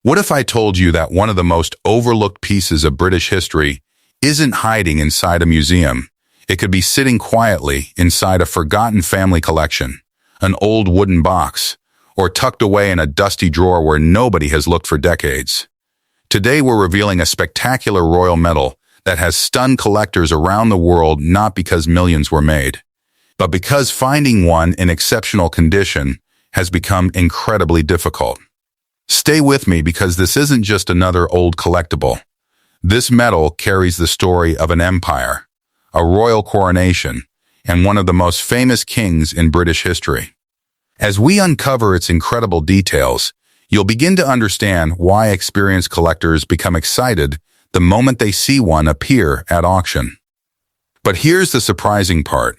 What if I told you that one of the most overlooked pieces of British history isn't hiding inside a museum? It could be sitting quietly inside a forgotten family collection, an old wooden box, or tucked away in a dusty drawer where nobody has looked for decades. Today we're revealing a spectacular royal medal that has stunned collectors around the world, not because millions were made, but because finding one in exceptional condition has become incredibly difficult. Stay with me because this isn't just another old collectible. This medal carries the story of an empire, a royal coronation, and one of the most famous kings in British history. As we uncover its incredible details, you'll begin to understand why experienced collectors become excited the moment they see one appear at auction. But here's the surprising part.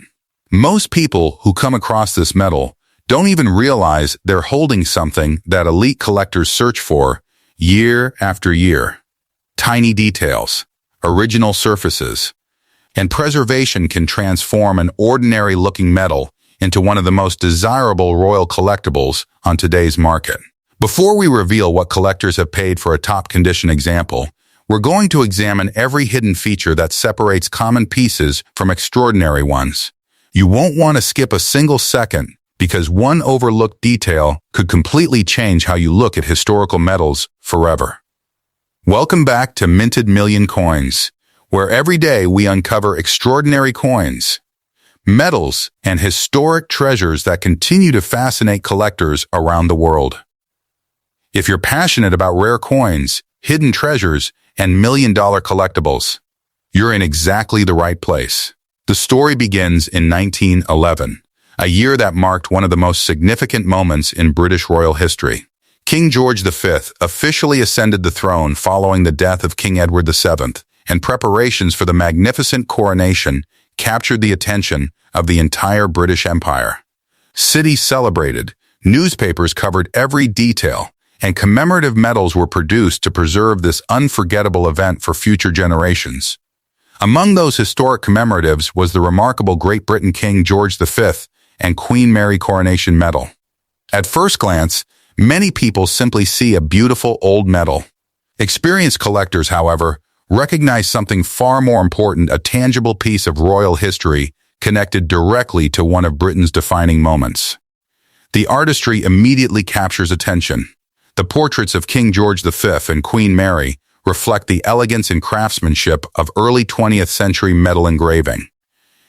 Most people who come across this medal don't even realize they're holding something that elite collectors search for year after year. Tiny details, original surfaces, and preservation can transform an ordinary-looking medal into one of the most desirable royal collectibles on today's market. Before we reveal what collectors have paid for a top-condition example, we're going to examine every hidden feature that separates common pieces from extraordinary ones. You won't want to skip a single second, because one overlooked detail could completely change how you look at historical medals forever. Welcome back to Minted Million Coins, where every day we uncover extraordinary coins, medals, and historic treasures that continue to fascinate collectors around the world. If you're passionate about rare coins, hidden treasures, and million-dollar collectibles, you're in exactly the right place. The story begins in 1911. A year that marked one of the most significant moments in British royal history. King George V officially ascended the throne following the death of King Edward VII, and preparations for the magnificent coronation captured the attention of the entire British Empire. Cities celebrated, newspapers covered every detail, and commemorative medals were produced to preserve this unforgettable event for future generations. Among those historic commemoratives was the remarkable Great Britain King George V and Queen Mary coronation medal. At first glance, many people simply see a beautiful old medal. Experienced collectors, however, recognize something far more important, a tangible piece of royal history connected directly to one of Britain's defining moments. The artistry immediately captures attention. The portraits of King George V and Queen Mary reflect the elegance and craftsmanship of early 20th century metal engraving.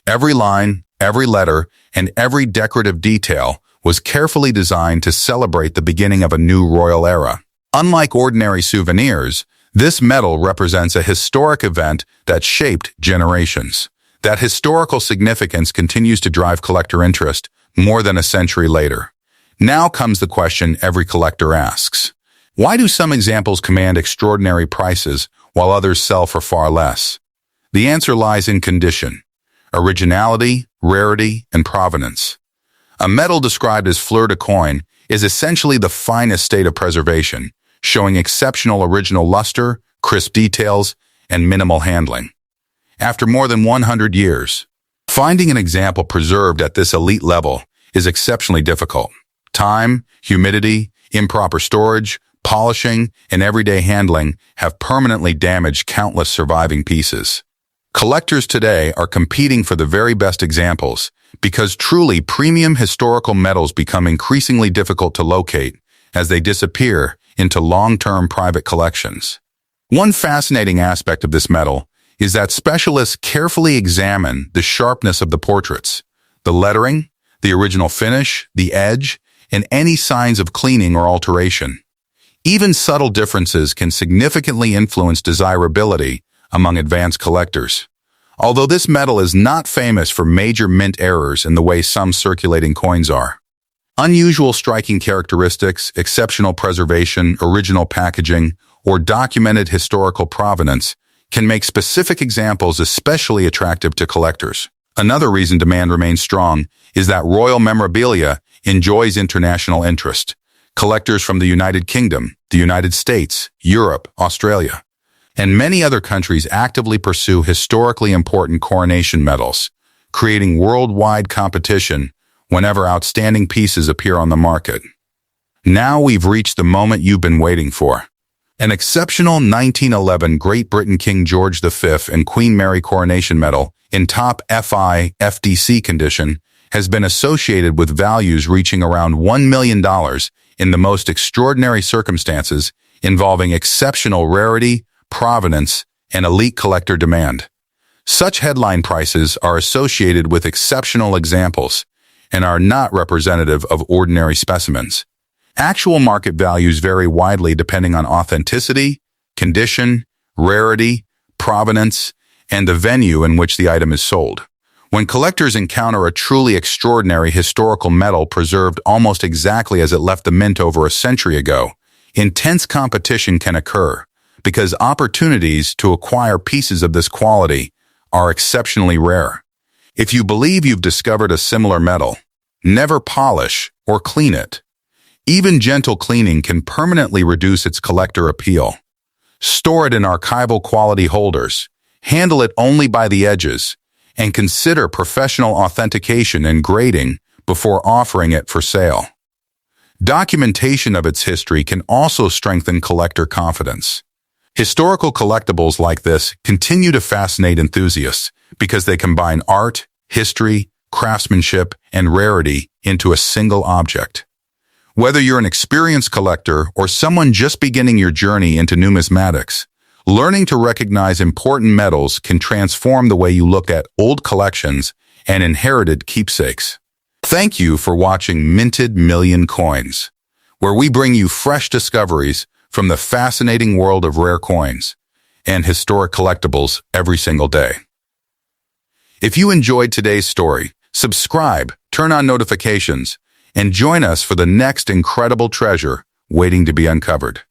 Every line, every letter, and every decorative detail was carefully designed to celebrate the beginning of a new royal era. Unlike ordinary souvenirs, this medal represents a historic event that shaped generations. That historical significance continues to drive collector interest more than a century later. Now comes the question every collector asks. Why do some examples command extraordinary prices while others sell for far less? The answer lies in condition, originality, rarity, and provenance. A medal described as fleur de coin is essentially the finest state of preservation, showing exceptional original luster, crisp details, and minimal handling. After more than 100 years, finding an example preserved at this elite level is exceptionally difficult. Time, humidity, improper storage, polishing, and everyday handling have permanently damaged countless surviving pieces. Collectors today are competing for the very best examples because truly premium historical medals become increasingly difficult to locate as they disappear into long-term private collections. One fascinating aspect of this medal is that specialists carefully examine the sharpness of the portraits, the lettering, the original finish, the edge, and any signs of cleaning or alteration. Even subtle differences can significantly influence desirability among advanced collectors. Although this medal is not famous for major mint errors in the way some circulating coins are. Unusual striking characteristics, exceptional preservation, original packaging, or documented historical provenance can make specific examples especially attractive to collectors. Another reason demand remains strong is that royal memorabilia enjoys international interest. Collectors from the United Kingdom, the United States, Europe, Australia, and many other countries actively pursue historically important coronation medals, creating worldwide competition whenever outstanding pieces appear on the market. Now we've reached the moment you've been waiting for. An exceptional 1911 Great Britain King George V and Queen Mary coronation medal in top FI/FDC condition has been associated with values reaching around $1 million in the most extraordinary circumstances involving exceptional rarity, provenance, and elite collector demand. Such headline prices are associated with exceptional examples and are not representative of ordinary specimens. Actual market values vary widely depending on authenticity, condition, rarity, provenance, and the venue in which the item is sold. When collectors encounter a truly extraordinary historical medal preserved almost exactly as it left the mint over a century ago, intense competition can occur because opportunities to acquire pieces of this quality are exceptionally rare. If you believe you've discovered a similar medal, never polish or clean it. Even gentle cleaning can permanently reduce its collector appeal. Store it in archival quality holders, handle it only by the edges, and consider professional authentication and grading before offering it for sale. Documentation of its history can also strengthen collector confidence. Historical collectibles like this continue to fascinate enthusiasts because they combine art, history, craftsmanship, and rarity into a single object. Whether you're an experienced collector or someone just beginning your journey into numismatics, learning to recognize important medals can transform the way you look at old collections and inherited keepsakes. Thank you for watching Minted Million Coins, where we bring you fresh discoveries from the fascinating world of rare coins and historic collectibles every single day. If you enjoyed today's story, subscribe, turn on notifications, and join us for the next incredible treasure waiting to be uncovered.